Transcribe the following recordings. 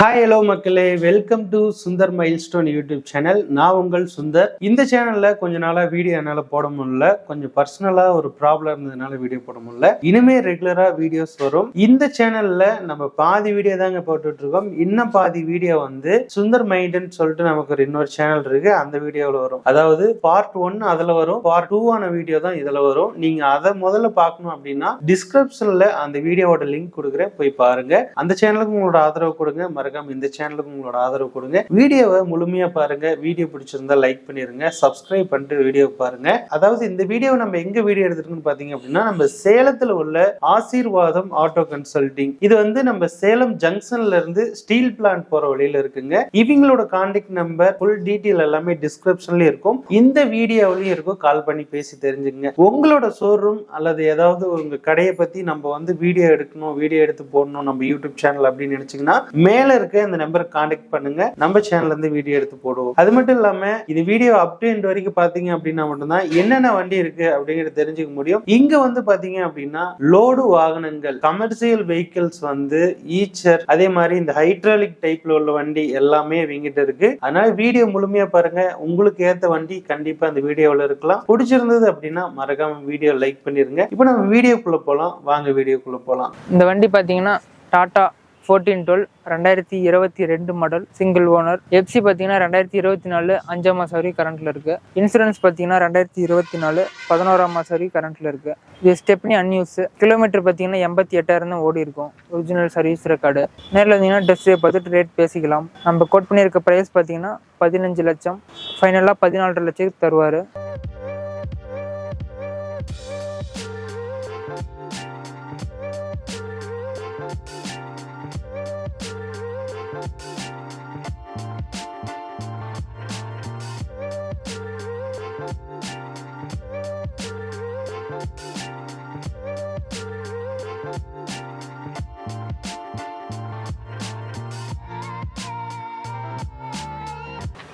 Hi hello மக்களே, welcome to Sundar milestone YouTube channel. நான் உங்கள் சுந்தர். இந்த சேனல்ல கொஞ்ச நாளா வீடியோ என்னால போட முடியல. கொஞ்சம் பர்சனலா ஒரு ப்ராப்ளம் இருந்ததுனால வீடியோ போட முடியல. இனிமே ரெகுலரா வீடியோஸ் வரும். இந்த சேனல்ல நம்ம பாதி வீடியோ தாங்க போட்டுட்டு இருக்கோம். இன்னும் பாதி வீடியோ வந்து சுந்தர் மைண்ட்னு சொல்லிட்டு நமக்கு ஒரு இன்னொரு சேனல் இருக்கு. அந்த வீடியோவில் வரும். அதாவது பார்ட் 1 அதுல வரும், பார்ட் 2 ஆன வீடியோ தான் இதுல வரும். நீங்க அதை முதல்ல பார்க்கணும் அப்படின்னா டிஸ்கிரிப்ஷன்ல அந்த வீடியோவோட லிங்க் கொடுக்குறேன், போய் பாருங்க. அந்த சேனலுக்கு உங்களோட ஆதரவு கொடுங்க. மறக்காம இந்த சேனலுக்கு உங்களோட ஆதரவு கொடுங்க. வீடியோவை முழுமையா பாருங்க. வீடியோ பிடிச்சிருந்தா லைக் பண்ணிருங்க, சப்ஸ்கிரைப் பண்ணிட்டு வீடியோ பாருங்க. அதாவது இந்த வீடியோ நம்ம எங்க வீடியோ எடுத்துருக்கோம்னு பாத்தீங்க அப்படின்னா, நம்ம சேலத்துல உள்ள ஆசீர்வாதம் ஆட்டோ கன்சல்டிங். இது வந்து நம்ம சேலம் ஜங்ஷன்ல இருந்து ஸ்டீல் பிளான்ட் போற வழியில இருக்குங்க. இவங்களோட கான்டாக்ட் நம்பர் ஃபுல் டீடைல் எல்லாமே டிஸ்கிரிப்ஷன்ல இருக்கும். இந்த வீடியோவிலயும் இருக்கும். கால் பண்ணி பேசி தெரிஞ்சுங்க. உங்களோட ஷோரூம் அல்லது ஏதாவது உங்க கடையை பத்தி நம்ம வந்து வீடியோ எடுக்கணும், வீடியோ எடுத்து போடணும் நம்ம யூடியூப் சேனல் அப்படின்னு நினைச்சீங்கன்னா மேல இருக்க இந்த நம்பருக்கு கான்டாக்ட் பண்ணுங்க. நம்ம சேனல்ல இருந்து வீடியோ எடுத்து போடுவோம். அது மட்டும் இல்லாம இது வீடியோ அப்டேட் வரைக்கும் பாத்தீங்க அப்படின்னா மட்டும்தான் என்னென்ன வண்டி இருக்கு அப்படிங்கறது தெரிஞ்சுக்க முடியும். இங்க வந்து பாத்தீங்க அப்படின்னா லோடு வாகனங்கள், கமர்ஷியல் வெஹிக்கிள்ஸ் வந்து ஈச்சர், அதே மாதிரி இந்த ஹைட்ராலிக் டைப்ல உள்ள வண்டி எல்லாமே இவங்கிட்ட இருக்கு. அதனால வீடியோ முழுமையா பாருங்க. உங்களுக்கு ஏத்த வண்டி கண்டிப்பா அந்த வீடியோவில் இருக்கலாம். பிடிச்சிருந்தது அப்படின்னா மறக்காம வீடியோ லைக் பண்ணிருங்க. இப்போ நம்ம வீடியோக்குள்ள போலாம். வாங்க வீடியோக்குள்ள போலாம். இந்த வண்டி பாத்தீங்கன்னா Tata 1412 2022 model, single owner. FC பார்த்தீங்கன்னா 2024 5ஆம் மாதம் வரைக்கும் கரண்ட்ல இருக்கு. இன்சூரன்ஸ் பார்த்தீங்கன்னா 2024 11ஆம் மாதம் வரைக்கும் கரண்ட்ல இருக்கு. இது ஸ்டெப்னி அன்யூஸ். கிலோமீட்டர் பார்த்தீங்கன்னா 88,000 தான் ஓடி இருக்கும். Original service record. நேரில் வந்தீங்கன்னா டெஸ்ட் பார்த்துட்டு ரேட் பேசிக்கலாம். நம்ம கோட் பண்ணியிருக்க ப்ரைஸ் பார்த்தீங்கன்னா 15 லட்சம். ஃபைனலாக 14 லட்சத்துக்கு தருவார்.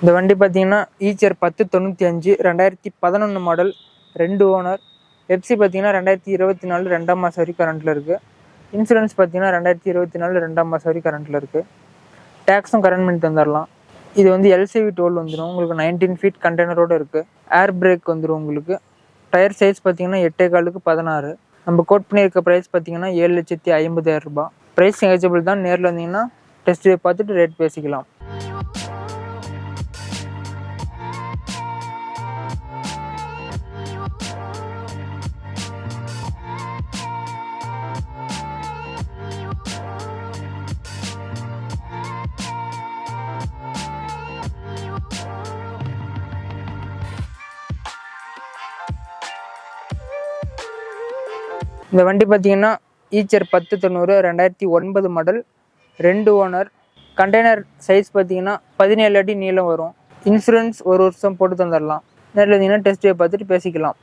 இந்த வண்டி பார்த்தீங்கன்னா ஈச்சர் 1095 2011 மாடல், 2 ஓனர். எஃப்சி பார்த்தீங்கன்னா 2024 2ஆம் மாதம் வரைக்கும் கரண்ட்டில் இருக்குது. இன்சூரன்ஸ் பார்த்தீங்கன்னா 2024 2ஆம் மாதம் வரைக்கும் கரண்ட்டில் இருக்குது. டேக்ஸும் கரண்ட் பண்ணி தந்துடலாம். இது வந்து எல்சிவி டோல் வந்துடும். உங்களுக்கு 19 ஃபீட் கண்டெய்னரோடு இருக்குது. ஏர் பிரேக் வந்துடும் உங்களுக்கு. டயர் சைஸ் பார்த்தீங்கன்னா 8.4க்கு 16. நம்ம கோட் பண்ணியிருக்க ப்ரைஸ் பார்த்தீங்கன்னா 7,50,000 ரூபாய். ப்ரைஸ் நெகஜிபிள் தான். நேரில் வந்தீங்கன்னா டெஸ்ட் ட்ரைவ் பார்த்துட்டு ரேட் பேசிக்கலாம். இந்த வண்டி பார்த்தீங்கன்னா Eicher 1090 2009 model, 2 owner. Container size பார்த்தீங்கன்னா 17 அடி நீளம் வரும். இன்சூரன்ஸ் 1 வருஷம் போட்டு தந்துடலாம். நேரில் இருந்தீங்கன்னா டெஸ்ட் ட்ரைவ் பார்த்துட்டு பேசிக்கலாம்.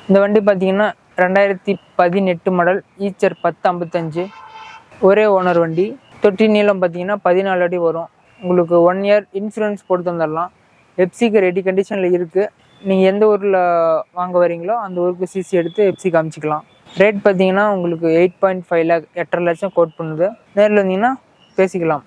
இந்த வண்டி பார்த்தீங்கன்னா 2018 மாடல், ஈச்சர் 1055, ஒரே ஓனர் வண்டி. தொட்டி நீளம் பார்த்தீங்கன்னா 14 அடி வரும். உங்களுக்கு 1 இயர் இன்சூரன்ஸ் போட்டு தந்துடலாம். எஃப்சிக்கு ரெடி கண்டிஷனில் இருக்குது. நீங்கள் எந்த ஊரில் வாங்க வரீங்களோ அந்த ஊருக்கு சிசி எடுத்து எஃப்சி காமிச்சிக்கலாம். ரேட் பார்த்தீங்கன்னா உங்களுக்கு 8.5 லேக், 8.5 லட்சம் கோட் பண்ணுது. நேரில் வந்தீங்கன்னா பேசிக்கலாம்.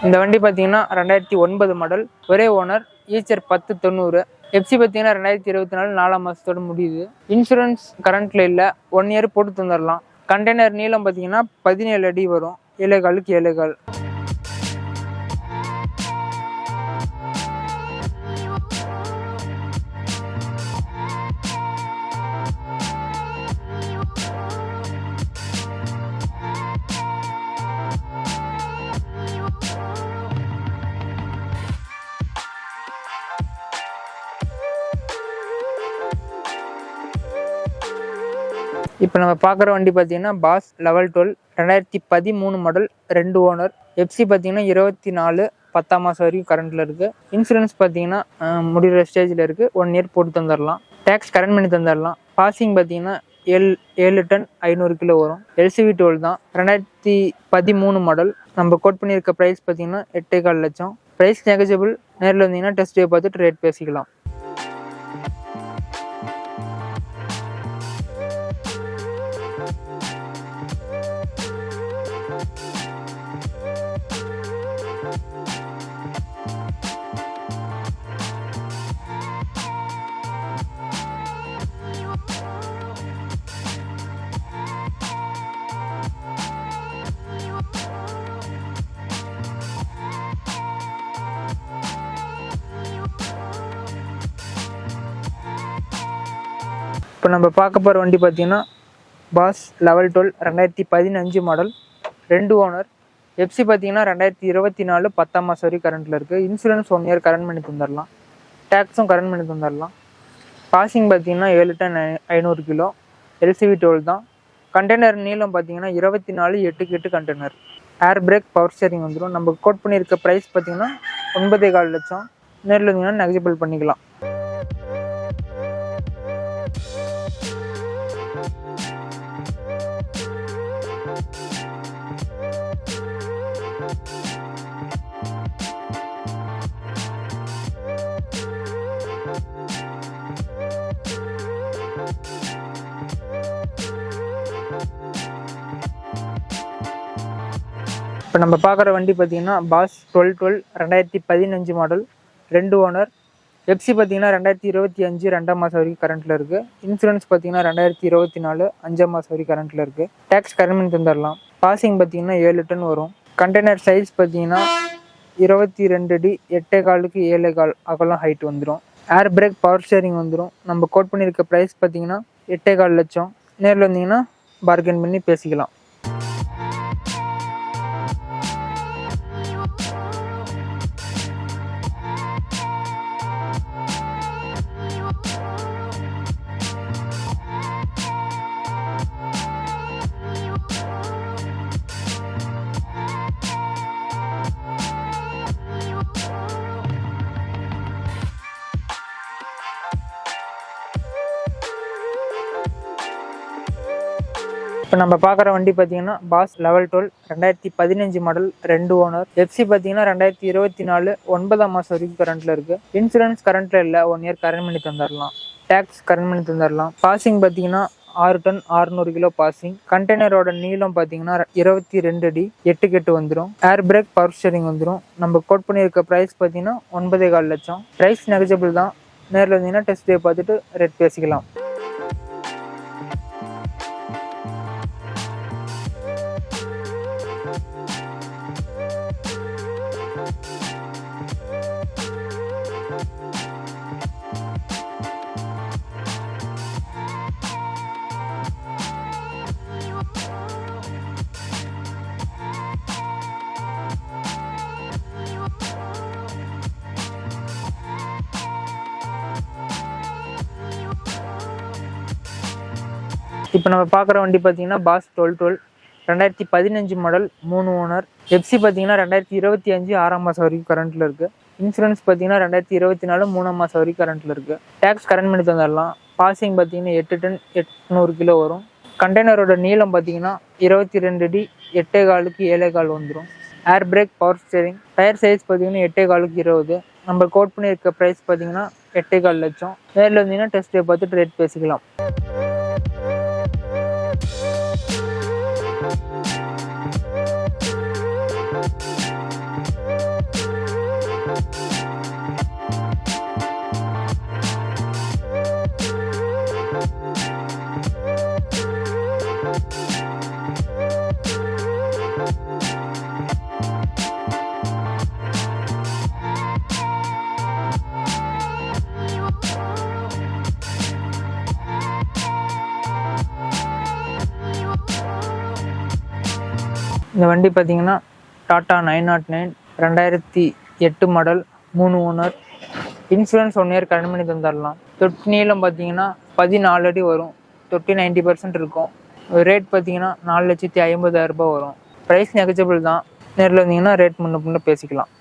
இந்த வண்டி பார்த்தீங்கன்னா 2009 மாடல், ஒரே ஓனர். ஈச்சர் 1090. எஃப்சி பார்த்தீங்கன்னா 2024 4ஆம் மாதத்தோடு முடியுது. இன்சூரன்ஸ் கரண்ட்டில் இல்லை. 1 இயர் போட்டு தந்துடலாம். கண்டெய்னர் நீளம் பார்த்தீங்கன்னா 17 அடி வரும். 7.4க்கு 7.4. இப்போ நம்ம பார்க்குற வண்டி பார்த்தீங்கன்னா பாஸ் லெவல் 12 2013 மாடல் 2 ஓனர். எஃப்சி பார்த்தீங்கன்னா 24 10ஆம் மாதம் வரைக்கும் கரண்ட்டில் இருக்குது. இன்சூரன்ஸ் பார்த்தீங்கன்னா முடிகிற ஸ்டேஜில் இருக்குது. 1 இயர் போட்டு தந்துடலாம். டேக்ஸ் கரண்ட் பண்ணி தந்துடலாம். பாசிங் பார்த்தீங்கன்னா 7 டன் 500 கிலோ வரும். எல்சிவி டோல் தான். 2013 மாடல். நம்ம கோட் பண்ணியிருக்க ப்ரைஸ் பார்த்தீங்கன்னா 8.25 லட்சம். ப்ரைஸ் நெகஜிபிள். நேரில் வந்தீங்கன்னா டெஸ்ட் ட்ரைவ் பார்த்துட்டு ரேட் பேசிக்கலாம். இப்போ நம்ம பார்க்க போகிற வண்டி பார்த்தீங்கன்னா பாஸ் லெவல் 12 2015 மாடல் 2 ஓனர். எஃப்சி பார்த்தீங்கன்னா 2024 10ஆம் மாதம் வரைக்கும் கரண்ட்டில் இருக்குது. இன்சூரன்ஸ் 1 இயர் கரண்ட் பண்ணி தந்துடலாம். டேக்ஸும் கரண்ட் பண்ணி தந்துடலாம். பாசிங் பார்த்தீங்கன்னா 7 டன் 500 கிலோ. எல்சிவி டோல் தான். கண்டெய்னர் நீளம் பார்த்தீங்கன்னா 24 8 கண்டெய்னர். ஏர் பிரேக் பவர் ஸ்டீரிங் வந்துடும். நம்ம கோட் பண்ணியிருக்க ப்ரைஸ் பார்த்தீங்கன்னா 9.25 லட்சம். நேரில் இருந்தீங்கன்னா நெகஜிபிள் பண்ணிக்கலாம். இப்போ நம்ம பார்க்குற வண்டி பார்த்தீங்கன்னா பாஸ் 12 2015 மாடல் 2 ஓனர். எஃப்சி பார்த்தீங்கன்னா 2025 2ஆம் மாதம் வரைக்கும் கரண்ட்டில் இருக்குது. இன்சூரன்ஸ் பார்த்தீங்கன்னா 2024 5ஆம் மாதம் வரைக்கும் கரண்ட்டில் இருக்குது. டேக்ஸ் கரண்ட் பண்ணி தந்துடலாம். பாசிங் பார்த்தீங்கன்னா 7 டன் வரும். கண்டெய்னர் சைஸ் பார்த்தீங்கன்னா 22 அடி 8.25க்கு 7.25 அகலம் ஹைட் வந்துடும். ஏர் பிரேக் பவர் ஸ்டீரிங் வந்துடும். நம்ம கோட் பண்ணியிருக்க ப்ரைஸ் பார்த்தீங்கன்னா 8.25 லட்சம். நேரில் வந்தீங்கன்னா பார்கெயின் பண்ணி பேசிக்கலாம். இப்போ நம்ம பார்க்குற வண்டி பார்த்தீங்கன்னா பாஸ் லெவல் 12 2015 மாடல் 2 ஓனர். எஃப்சி பார்த்தீங்கன்னா 2024 9ஆம் மாதம் வரைக்கும் கரண்ட்டில் இருக்குது. இன்சூரன்ஸ் கரண்ட்டில் இல்லை. 1 இயர் கரண்ட் பண்ணி தந்துடலாம். டேக்ஸ் கரண்ட் பண்ணி தந்துடலாம். பாசிங் பார்த்தீங்கன்னா 6 டன் 600 கிலோ பாசிங். கண்டெய்னரோட நீளம் பார்த்தீங்கன்னா 22 அடி 8 வந்துடும். ஏர் பிரேக் பவர் ஸ்டீரிங் வந்துடும். நம்ம கோட் பண்ணியிருக்க ப்ரைஸ் பார்த்தீங்கன்னா 9.25 லட்சம். ப்ரைஸ் நெகஜிபிள் தான். நேரில் வந்தீங்கன்னா டெஸ்ட் ட்ரைவ் பார்த்துட்டு ரேட் பேசிக்கலாம். இப்போ நம்ம பார்க்குற வண்டி பார்த்தீங்கன்னா பாஸ் 12 2015 மாடல் 3 ஓனர். எஃப்சி பார்த்தீங்கன்னா 2025 6ஆம் மாதம் வரைக்கும் கரண்ட்டில் இருக்குது. இன்சூரன்ஸ் பார்த்தீங்கன்னா 2024 3ஆம் மாதம் வரைக்கும் கரண்ட்டில் இருக்குது. டேக்ஸ் கரண்ட் பண்ணி தந்துடலாம். பாசிங் பார்த்தீங்கன்னா 8 டன் 800 கிலோ வரும். கண்டெய்னரோட நீளம் பார்த்தீங்கன்னா 22 அடி 8.25க்கு 7.25 வந்துடும். Air brake power steering. Tyre size பார்த்தீங்கன்னா 8.25க்கு 20. நம்ம கோட் பண்ணியிருக்க ப்ரைஸ் பார்த்தீங்கன்னா 8.25 லட்சம். நேரில் வந்தீங்கன்னா டெஸ்ட் ட்ரைவ் பார்த்துட்டு ரேட் பேசிக்கலாம். இந்த வண்டி பார்த்தீங்கன்னா Tata 909 2008 model 3 owner. Insurance 1 year current பண்ணி தந்துடலாம். தொட்டு நீளம் பார்த்தீங்கன்னா 14 அடி வரும். தொட்டி 90% இருக்கும். ரேட் பார்த்தீங்கன்னா 4,50,000 ரூபாய் வரும். ப்ரைஸ் நெகஜிபிள் தான். நேரில் வந்தீங்கன்னா ரேட் முன்ன பின்ன பேசிக்கலாம்.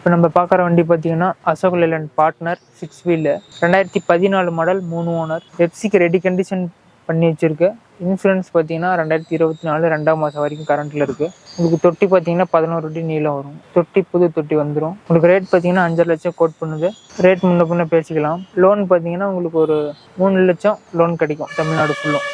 இப்போ நம்ம பார்க்குற வண்டி பார்த்தீங்கன்னா Ashok Leyland partner 6 wheel, 2014 model, 3 owner. எஃப்சிக்கு ரெடி கண்டிஷன் பண்ணி வச்சுருக்கு. இன்சூரன்ஸ் பார்த்தீங்கன்னா 2024 2ஆம் மாதம் வரைக்கும் கரண்ட்டில் இருக்குது. உங்களுக்கு தொட்டி பார்த்தீங்கன்னா 11 அடி நீளம் வரும். தொட்டி புது தொட்டி வந்துடும். உங்களுக்கு ரேட் பார்த்தீங்கன்னா 5 லட்சம் கோட் பண்ணுது. ரேட் முன்ன பின்ன பேசிக்கலாம். லோன் பார்த்தீங்கன்னா உங்களுக்கு ஒரு 3 லட்சம் லோன் கிடைக்கும் தமிழ்நாடு ஃபுல்லும்.